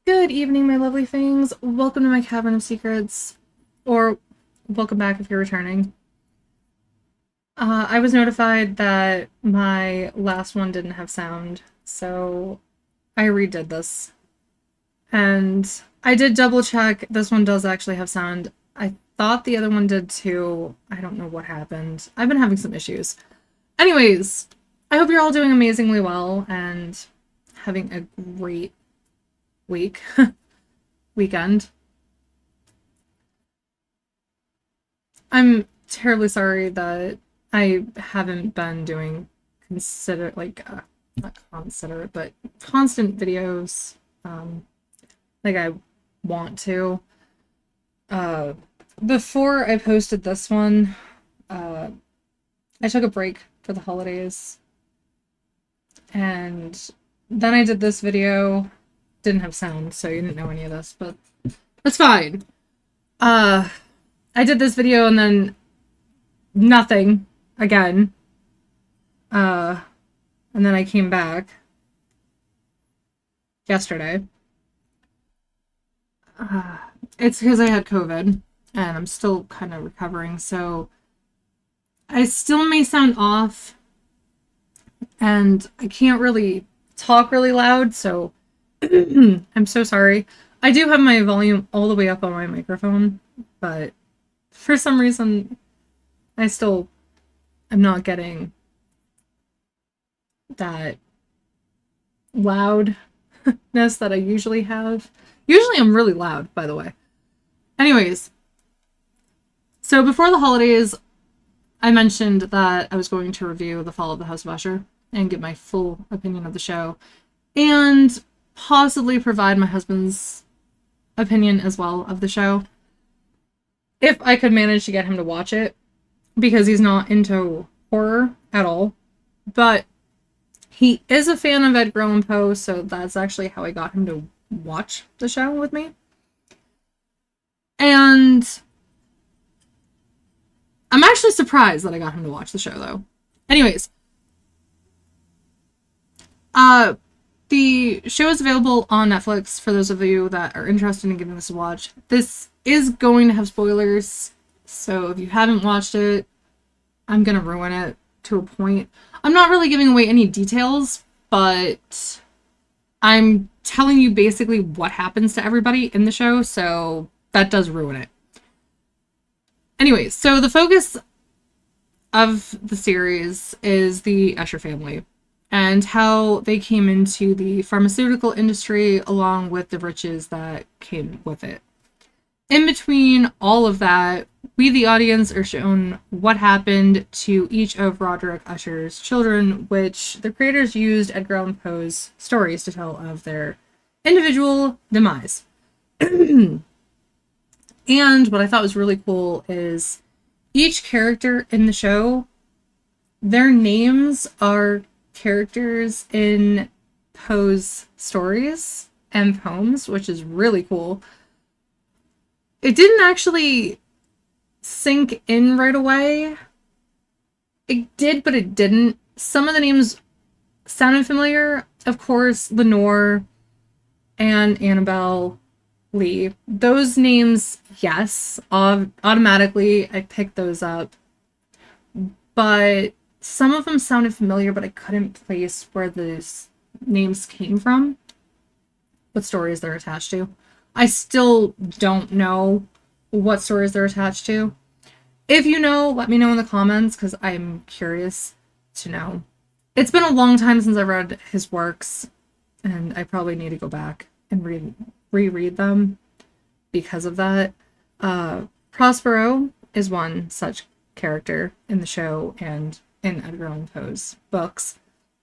Good evening, my lovely things. Welcome to my Cavern of Secrets, or welcome back if you're returning. I was notified that my last one didn't have sound, so I redid this. And I did double check. This one does actually have sound. I thought the other one did too. I don't know what happened. I've been having some issues. Anyways, I hope you're all doing amazingly well and having a great week, weekend. I'm terribly sorry that I haven't been doing not considerate, but constant videos like I want to. Uh, Before I posted this one, uh, I took a break for the holidays, and then I did this video. Didn't have sound, so you didn't know any of this, but that's fine. Uh, I did this video and then nothing again. Uh, and then I came back yesterday. Uh, it's because I had COVID and I'm still kind of recovering, so I still may sound off and I can't really talk really loud, so I'm so sorry. I do have my volume all the way up on my microphone, but for some reason I still am not getting that loudness that I usually have. Usually I'm really loud, by the way. Anyways, so before the holidays, I mentioned that I was going to review The Fall of the House of Usher and get my full opinion of the show and possibly provide my husband's opinion as well of the show. If I could manage to get him to watch it, because he's not into horror at all. But he is a fan of Edgar Allan Poe, so that's actually how I got him to watch the show with me. And I'm actually surprised that I got him to watch the show, though. Anyways, the show is available on Netflix for those of you that are interested in giving this a watch. This is going to have spoilers, so if you haven't watched it, I'm gonna ruin it to a point. I'm not really giving away any details, but I'm telling you basically what happens to everybody in the show, so that does ruin it. Anyways, so the focus of the series is the Usher family and how they came into the pharmaceutical industry along with the riches that came with it. In between all of that, we, the audience, are shown what happened to each of Roderick Usher's children, which the creators used Edgar Allan Poe's stories to tell of their individual demise. And what I thought was really cool is each character in the show, their names are characters in Poe's stories and poems, which is really cool. It didn't actually sink in right away. It did, but it didn't. Some of the names sounded familiar. Of course, Lenore and Annabelle Lee. Those names, yes, automatically I picked those up. But some of them sounded familiar, but I couldn't place where those names came from, what stories they're attached to. I still don't know what stories they're attached to. If you know, let me know in the comments, because I'm curious to know. It's been a long time since I read his works, and I probably need to go back and reread them because of that. Prospero is one such character in the show and in Edgar Allan Poe's books,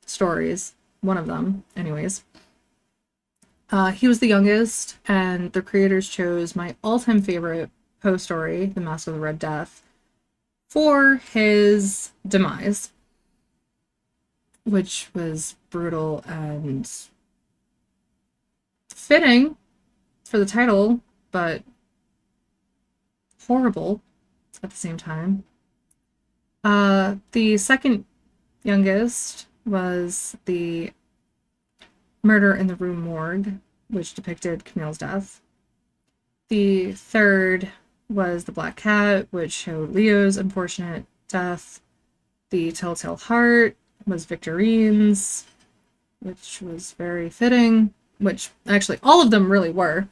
stories, one of them, anyways. He was the youngest, and the creators chose my all-time favorite Poe story, The Mask of the Red Death, for his demise, which was brutal and fitting for the title, but horrible at the same time. The second youngest was the Murder in the Rue Morgue, which depicted Camille's death. The third was The Black Cat, which showed Leo's unfortunate death. The Telltale Heart was Victorine's, which was very fitting, which actually all of them really were,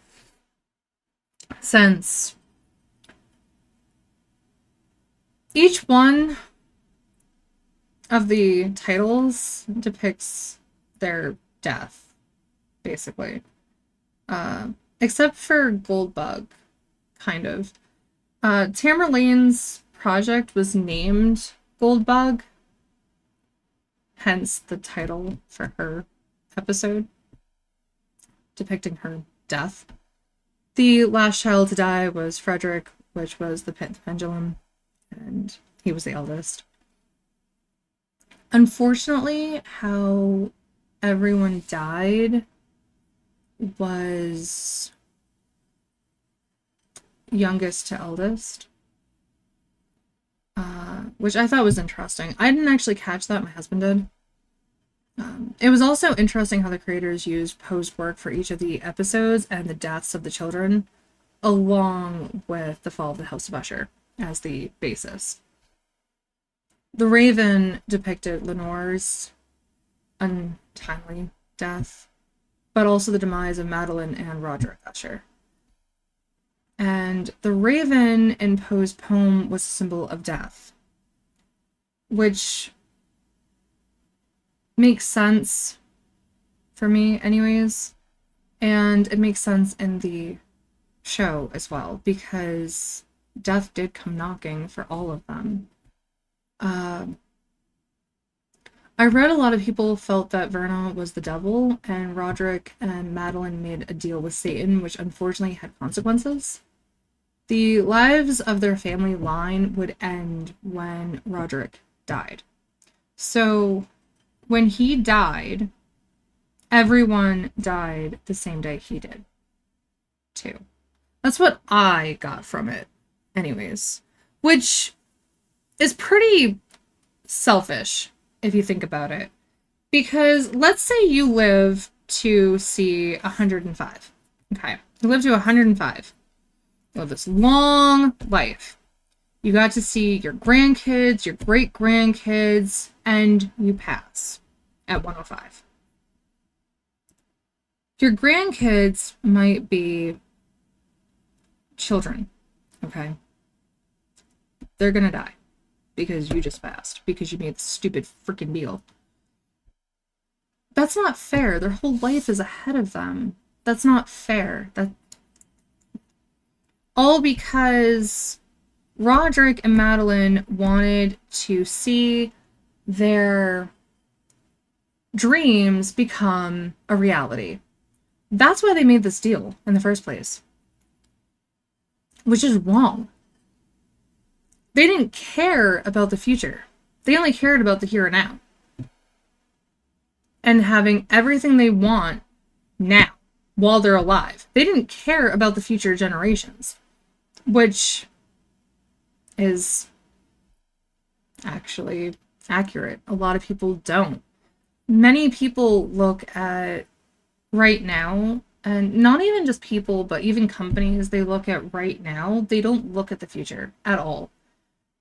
since each one of the titles depicts their death, basically. Except for Goldbug, kind of. Tamerlane's project was named Goldbug, hence the title for her episode, depicting her death. The last child to die was Frederick, which was the pendulum, and he was the eldest. Unfortunately, how everyone died was youngest to eldest, which I thought was interesting. I didn't actually catch that, my husband did. It was also interesting how the creators used Poe's work for each of the episodes and the deaths of the children, along with the fall of the House of Usher as the basis. The Raven depicted Lenore's untimely death, but also the demise of Madeline and Roderick Usher. And the Raven in Poe's poem was a symbol of death, which makes sense for me anyways, and it makes sense in the show as well, because death did come knocking for all of them. I read a lot of people felt that Verna was the devil, and Roderick and Madeline made a deal with Satan, which unfortunately had consequences. The lives of their family line would end when Roderick died. So when he died, everyone died the same day he did, too. That's what I got from it, anyways. Which is pretty selfish, if you think about it. Because let's say you live to see 105. Okay, you live to 105. You live this long life. You got to see your grandkids, your great-grandkids, and you pass at 105. Your grandkids might be children, okay? They're gonna die because you just passed, because you made the stupid freaking deal. That's not fair. Their whole life is ahead of them. That's not fair. All because Roderick and Madeline wanted to see their dreams become a reality. That's why they made this deal in the first place. Which is wrong. They didn't care about the future. They only cared about the here and now. And having everything they want now, while they're alive. They didn't care about the future generations. Which is actually accurate. A lot of people don't. Many people look at right now, and not even just people, but even companies, they look at right now. They don't look at the future at all.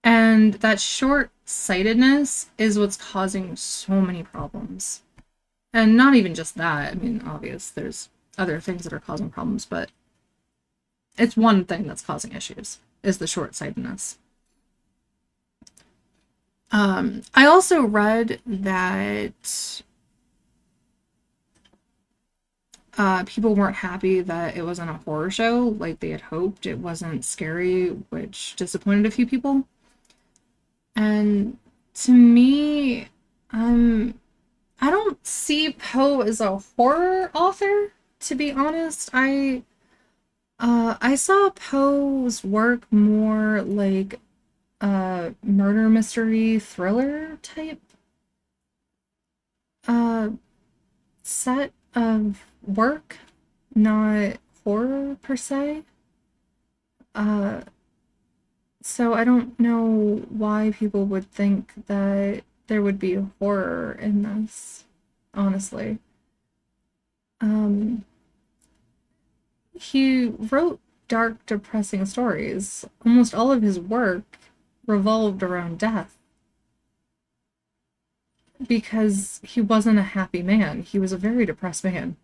And that short-sightedness is what's causing so many problems. And not even just that. I mean, obvious, there's other things that are causing problems, but it's one thing that's causing issues, is the short-sightedness. I also read that people weren't happy that it wasn't a horror show like they had hoped. It wasn't scary, which disappointed a few people. And to me, I don't see Poe as a horror author, to be honest. I saw Poe's work more like a murder mystery thriller type set of work, not horror per se. So I don't know why people would think that there would be horror in this, honestly. he wrote dark, depressing stories. Almost all of his work revolved around death because he wasn't a happy man. He was a very depressed man.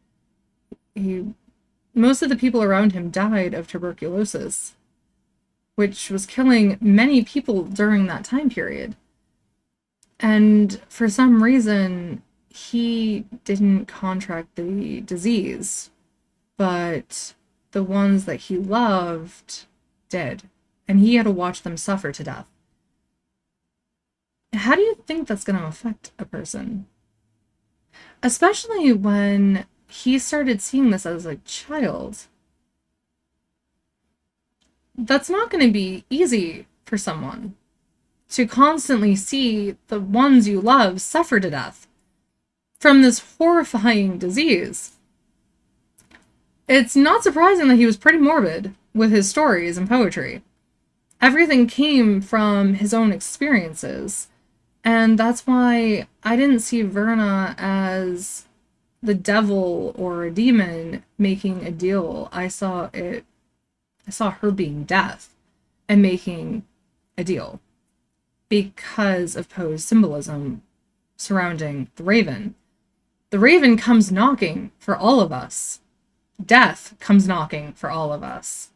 He Most of the people around him died of tuberculosis, which was killing many people during that time period. And for some reason, he didn't contract the disease, but the ones that he loved did. And he had to watch them suffer to death. How do you think that's going to affect a person? Especially when he started seeing this as a child. That's not going to be easy for someone to constantly see the ones you love suffer to death from this horrifying disease. It's not surprising that he was pretty morbid with his stories and poetry. Everything came from his own experiences. And that's why I didn't see Verna as the devil or a demon making a deal. I saw her being death and making a deal because of Poe's symbolism surrounding the raven. The raven comes knocking for all of us. Death comes knocking for all of us.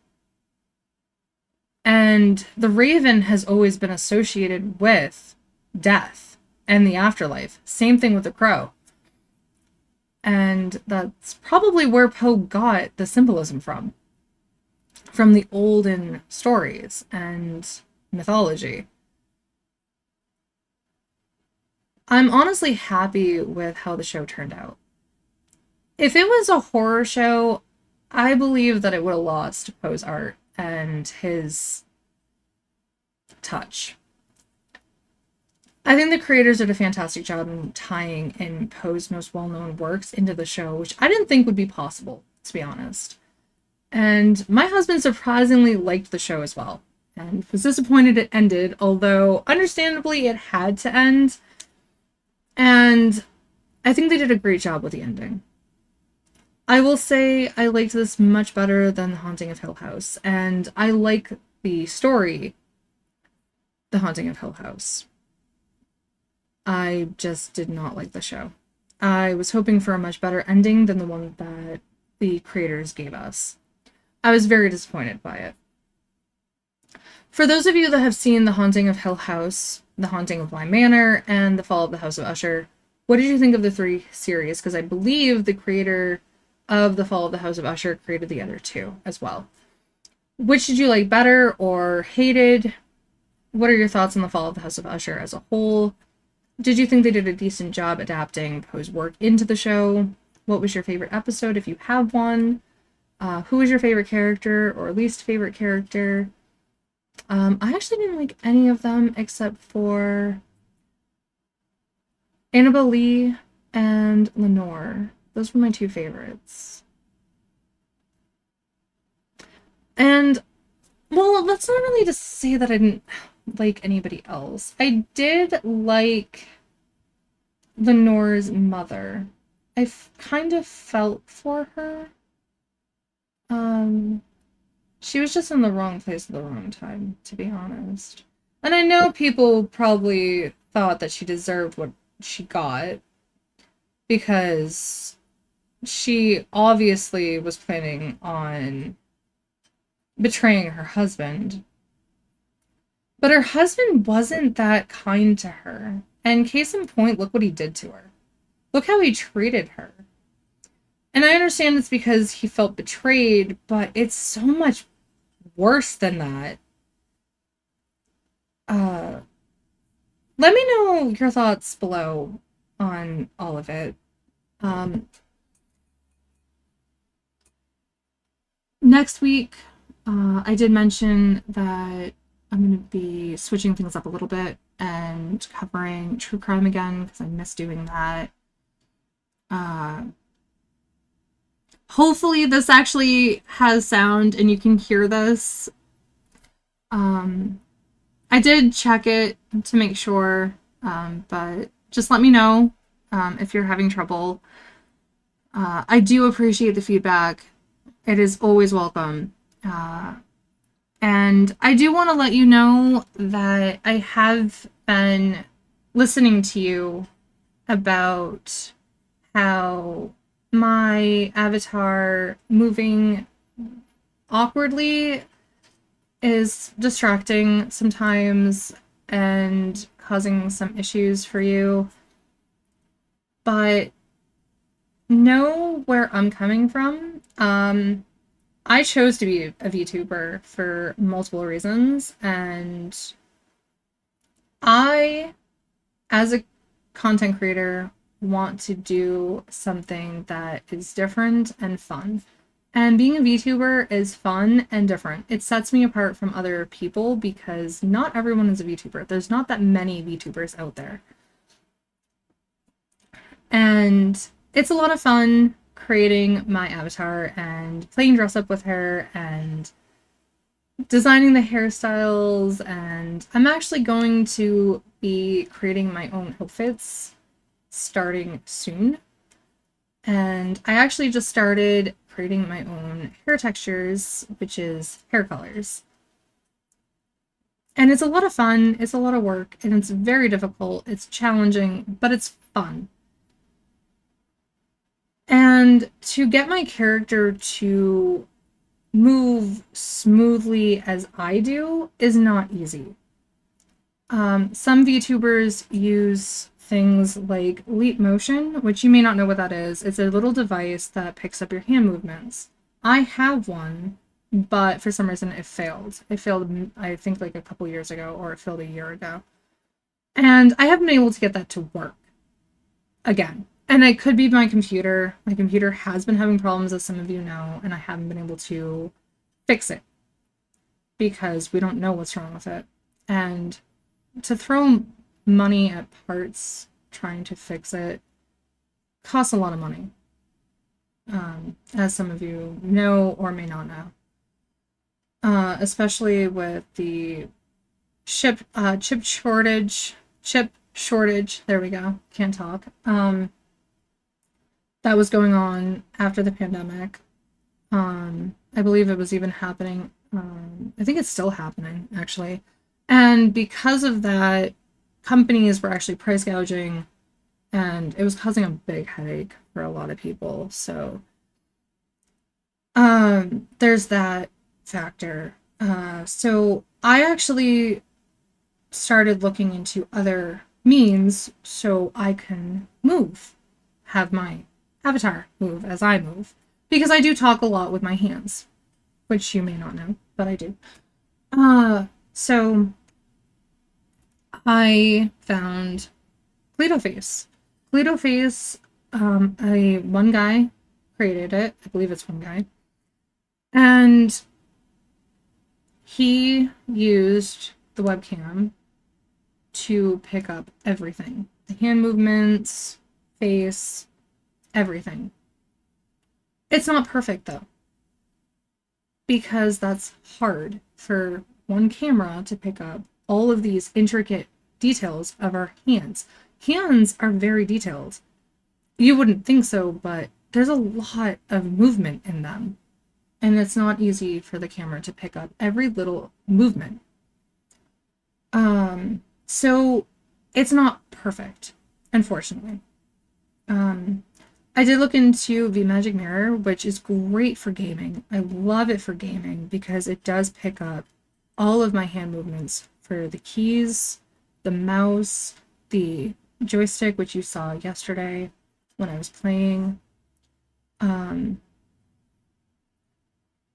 And the raven has always been associated with death and the afterlife. Same thing with the crow. And that's probably where Poe got the symbolism from the olden stories and mythology. I'm honestly happy with how the show turned out. If it was a horror show, I believe that it would have lost Poe's art and his touch. I think the creators did a fantastic job in tying in Poe's most well-known works into the show, which I didn't think would be possible, to be honest. And my husband surprisingly liked the show as well, and was disappointed it ended, although understandably it had to end. And I think they did a great job with the ending. I will say I liked this much better than The Haunting of Hill House, and I like the story, The Haunting of Hill House. I just did not like the show. I was hoping for a much better ending than the one that the creators gave us. I was very disappointed by it. For those of you that have seen The Haunting of Hill House, The Haunting of Bly Manor, and The Fall of the House of Usher, what did you think of the three series? Because I believe the creator of The Fall of the House of Usher created the other two as well. Which did you like better or hated? What are your thoughts on The Fall of the House of Usher as a whole? Did you think they did a decent job adapting Poe's work into the show? What was your favorite episode, if you have one? Who was your favorite character or least favorite character? I actually didn't like any of them except for Annabelle Lee and Lenore. Those were my two favorites. And, well, that's not really to say that I didn't like anybody else. I did like Lenore's mother. I kind of felt for her. She was just in the wrong place at the wrong time, to be honest. And I know people probably thought that she deserved what she got because she obviously was planning on betraying her husband. But her husband wasn't that kind to her. And case in point, look what he did to her. Look how he treated her. And I understand it's because he felt betrayed, but it's so much worse than that. Let me know your thoughts below on all of it. Next week, I did mention that I'm going to be switching things up a little bit and covering true crime again because I miss doing that. Hopefully this actually has sound and you can hear this. I did check it to make sure, but just let me know if you're having trouble. I do appreciate the feedback. It is always welcome. Uh, and I do want to let you know that I have been listening to you about how my avatar moving awkwardly is distracting sometimes and causing some issues for you. But know where I'm coming from. I chose to be a VTuber for multiple reasons, and I, as a content creator, want to do something that is different and fun. And being a VTuber is fun and different. It sets me apart from other people because not everyone is a VTuber. There's not that many VTubers out there. And it's a lot of fun creating my avatar and playing dress up with her and designing the hairstyles. And I'm actually going to be creating my own outfits starting soon. And I actually just started creating my own hair textures, which is hair colors. And it's a lot of fun, it's a lot of work, and it's very difficult, it's challenging, but it's fun. And to get my character to move smoothly as I do is not easy. Some VTubers use things like Leap Motion, which you may not know what that is. It's a little device that picks up your hand movements. I have one, but for some reason it failed. It failed, I think, like a couple years ago, or it failed a year ago. And I haven't been able to get that to work again. And it could be my computer. My computer has been having problems, as some of you know, and I haven't been able to fix it because we don't know what's wrong with it. And to throw money at parts trying to fix it costs a lot of money, as some of you know or may not know. Especially with the chip shortage. There we go. Can't talk. That was going on after the pandemic. I believe it was even happening. I think it's still happening, actually. And because of that, companies were actually price gouging, and it was causing a big headache for a lot of people. So, there's that factor. So I actually started looking into other means so I can move, have my avatar move as I move. Because I do talk a lot with my hands, which you may not know, but I do. So I found Cledoface. Cledoface, one guy created it. I believe it's one guy. And he used the webcam to pick up everything. The hand movements, face, everything. It's not perfect though, because that's hard for one camera to pick up all of these intricate details of our hands. Hands are very detailed. You wouldn't think so, but there's a lot of movement in them. And it's not easy for the camera to pick up every little movement. So it's not perfect, unfortunately. I did look into the Magic Mirror, which is great for gaming. I love it for gaming because it does pick up all of my hand movements for the keys, the mouse, the joystick, which you saw yesterday when I was playing.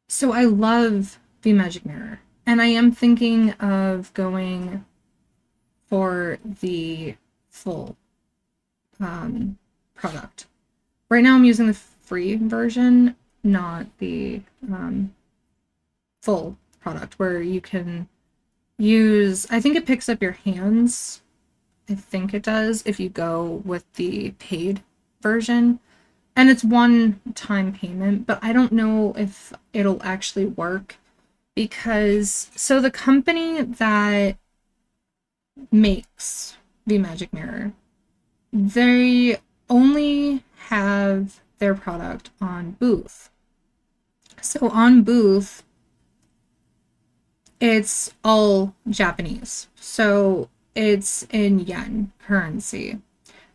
So I love the Magic Mirror, and I am thinking of going for the full product. Right now I'm using the free version, not the full product, where you can use, I think it picks up your hands. I think it does if you go with the paid version. And it's one-time payment, but I don't know if it'll actually work because, so the company that makes the Magic Mirror, they only have their product on booth. So on Booth, it's all Japanese. So it's in yen currency.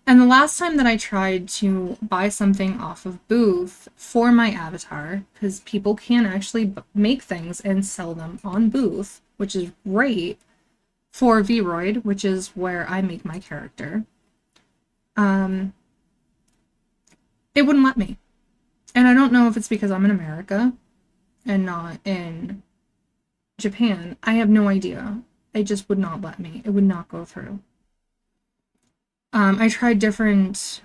And the last time that I tried to buy something off of Booth for my avatar, because people can actually make things and sell them on Booth, which is great for Vroid, which is where I make my character, it wouldn't let me. And I don't know if it's because I'm in America and not in Japan. I have no idea. It just would not let me. It would not go through. I tried different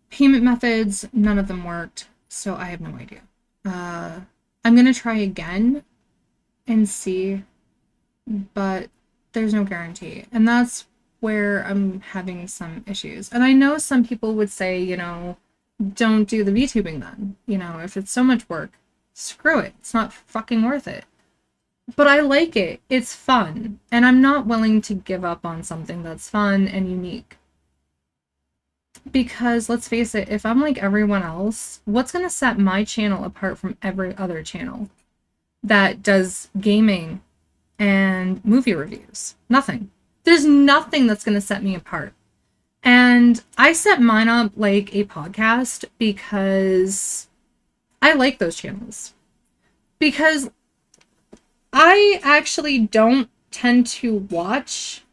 payment methods. None of them worked. So I have no idea. I'm going to try again and see. But there's no guarantee. And that's where I'm having some issues. And I know some people would say, you know, don't do the VTubing then. You know, if it's so much work, screw it. It's not fucking worth it. But I like it. It's fun. And I'm not willing to give up on something that's fun and unique. Because let's face it, if I'm like everyone else, what's going to set my channel apart from every other channel that does gaming and movie reviews? Nothing. There's nothing that's going to set me apart. And I set mine up like a podcast because I like those channels. Because I actually don't tend to watch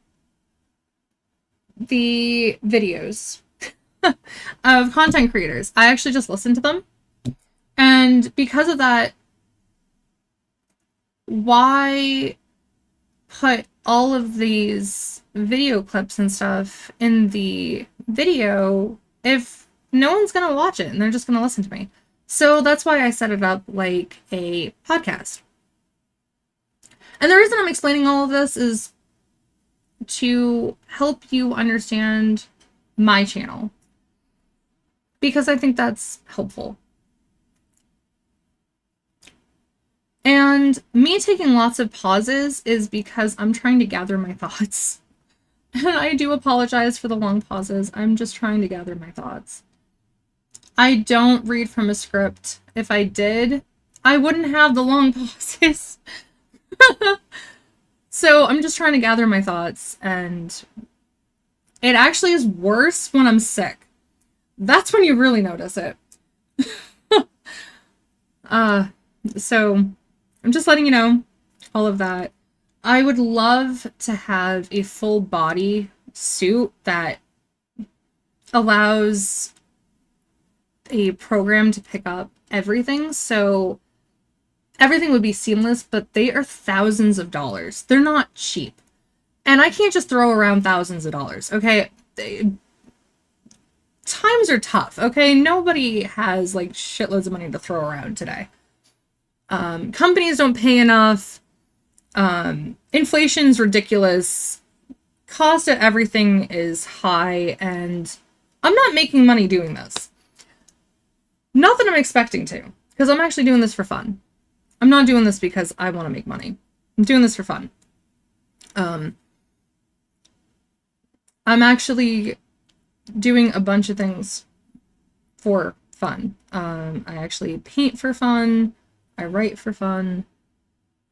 the videos of content creators. I actually just listen to them. And because of that, why put all of these video clips and stuff in the video if no one's going to watch it and they're just going to listen to me? So that's why I set it up like a podcast. And the reason I'm explaining all of this is to help you understand my channel, because I think that's helpful. And me taking lots of pauses is because I'm trying to gather my thoughts. And I do apologize for the long pauses. I'm just trying to gather my thoughts. I don't read from a script. If I did, I wouldn't have the long pauses. So I'm just trying to gather my thoughts, and it actually is worse when I'm sick. That's when you really notice it. So I'm just letting you know all of that. I would love to have a full body suit that allows a program to pick up everything. So everything would be seamless, but they are thousands of dollars. They're not cheap. And I can't just throw around thousands of dollars, okay? Times are tough, okay? Nobody has, like, shitloads of money to throw around today. Companies don't pay enough. Inflation's ridiculous. Cost of everything is high, and I'm not making money doing this. Not that I'm expecting to, because I'm actually doing this for fun. I'm not doing this because I want to make money. I'm doing this for fun. I'm actually doing a bunch of things for fun. I actually paint for fun. I write for fun.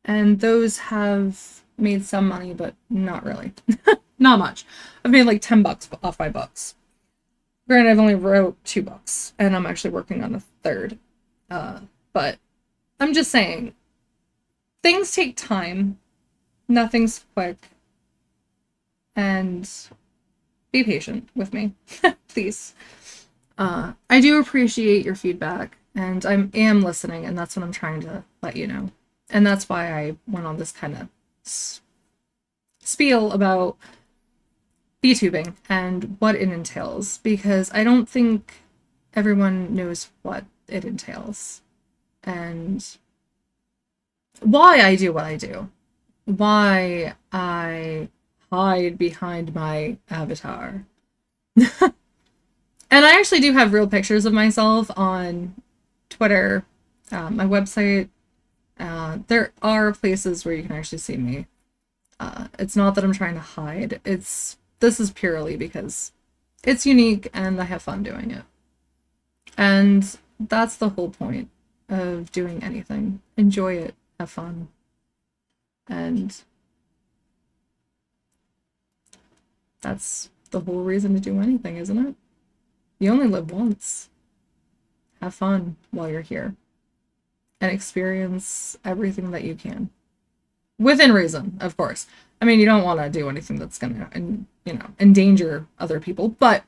And those have made some money, but not really. Not much. I've made like $10 off my books. Granted, I've only wrote 2 books, and I'm actually working on a 3rd. But I'm just saying, things take time. Nothing's quick. And be patient with me, please. I do appreciate your feedback, and I am listening, and that's what I'm trying to let you know. And that's why I went on this kind of spiel about VTubing and what it entails, because I don't think everyone knows what it entails and why I do what I do, why I hide behind my avatar. And I actually do have real pictures of myself on Twitter, my website. There are places where you can actually see me. It's not that I'm trying to hide. This is purely because it's unique and I have fun doing it. And that's the whole point. of doing anything. Enjoy it, have fun, and that's the whole reason to do anything, isn't it? You only live once. Have fun while you're here and experience everything that you can. Within reason, of course. I mean, you don't want to do anything that's going to, endanger other people, but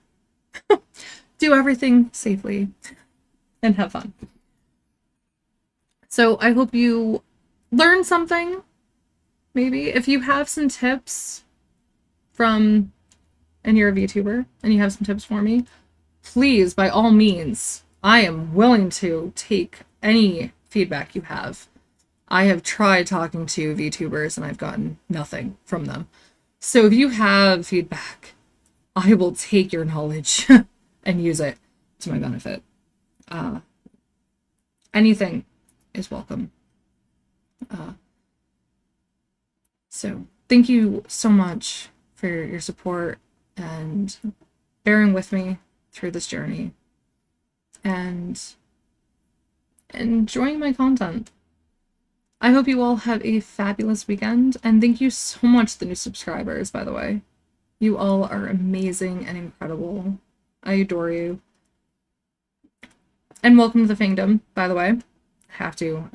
do everything safely and have fun. So I hope you learn something. Maybe if you have some tips and you're a VTuber and you have some tips for me, please, by all means, I am willing to take any feedback you have. I have tried talking to VTubers and I've gotten nothing from them. So if you have feedback, I will take your knowledge and use it to my benefit. Anything is welcome. So thank you so much for your support and bearing with me through this journey and enjoying my content. I hope you all have a fabulous weekend, and thank you so much to the new subscribers, by the way. You all are amazing and incredible. I adore you. And welcome to the Fangdom, by the way. I have to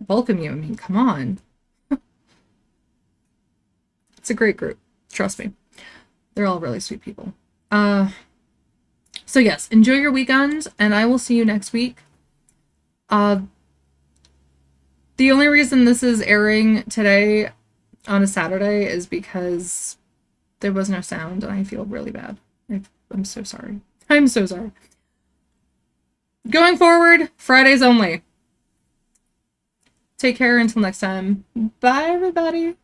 welcome you. I mean, come on. It's a great group. Trust me. They're all really sweet people. So yes, enjoy your weekend, and I will see you next week. The only reason this is airing today on a Saturday is because there was no sound, and I feel really bad. I'm so sorry. I'm so sorry. Going forward, Fridays only. Take care until next time. Bye, everybody.